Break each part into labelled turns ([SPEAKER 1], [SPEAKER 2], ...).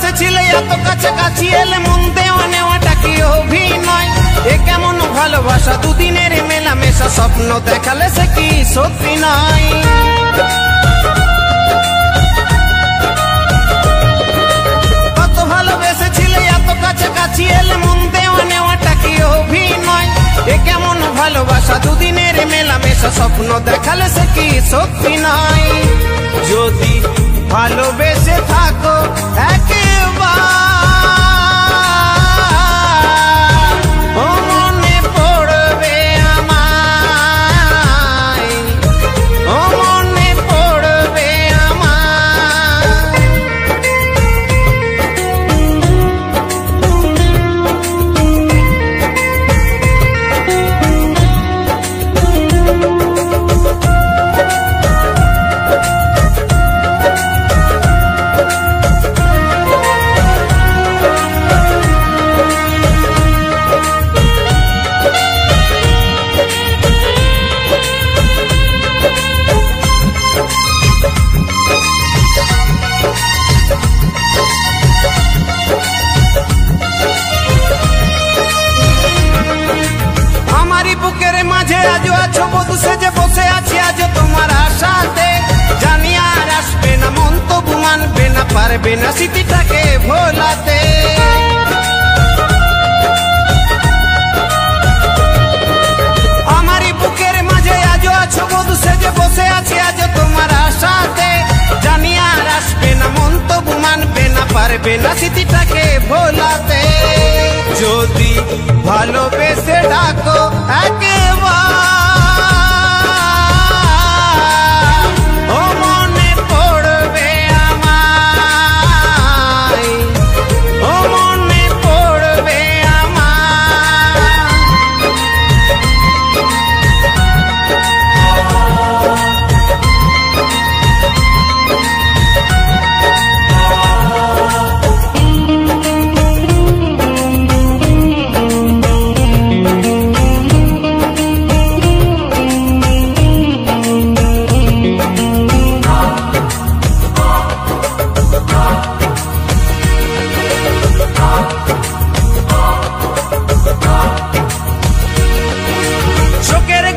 [SPEAKER 1] ভালোবেসেছিলে এত কাছাকাছি এলে মন দেওয়া নেওয়াটা কি অভিনয়? এ কেমন ভালোবাসা, দুদিনের মেলামেশা, স্বপ্ন দেখালে সে কি সত্যি নয়? কত ভালোবেসেছিলে এত কাছাকাছি এলে মন দেওয়া নেওয়াটা কি অভিনয়? এ কেমন ভালোবাসা, দুদিনের মেলামেশা, স্বপ্ন দেখালে সে কি সত্যি নয়? যদি ভালোবেসে থাকো একবার ও মনে পড়বে আমায়, ও মনে পড়বে আমায়। বুকের মাঝে আজও আছো বধূ সেজে বসে আছি আজও তোমার আশাতে, জানি আর আসবে না, মন তবু মানবে না, পারবে না স্মৃতিটাকে ভোলাতে। আমারই বুকের মাঝে আজও আছো বধূ সেজে বসে আছি আজও তোমার আশাতে, জানি আর আসবে না, মন তবু মানবে না, পারবে না স্মৃতিটাকে ভোলাতে। যদি ভালোবেসে ডাকো একবার ও মনে পড়বে আমায়, ও মনে পড়বে আমায়।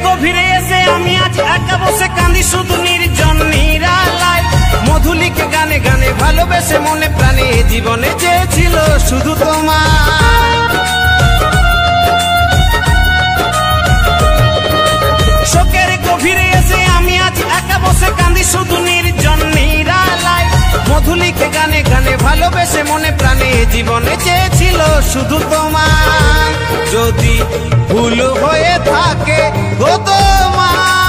[SPEAKER 1] গভীরে এসে আমি আজ একা বসে কাঁদি শুধু নির্জন নিরালায়, মধুলিকে গানে গানে ভালোবেসে মনে প্রাণে জীবনে চেয়েছিল শুধু তোমার। শোকের গভীরে এসে আমি আজ একা বসে কাঁদি শুধু নির্জন নিরালায়, মধুলিকে গানে গানে ভালোবেসে মনে প্রাণে জীবনে চেয়েছিল শুধু তোমার। যদি ভুল হয়ে থাকে গো তোমার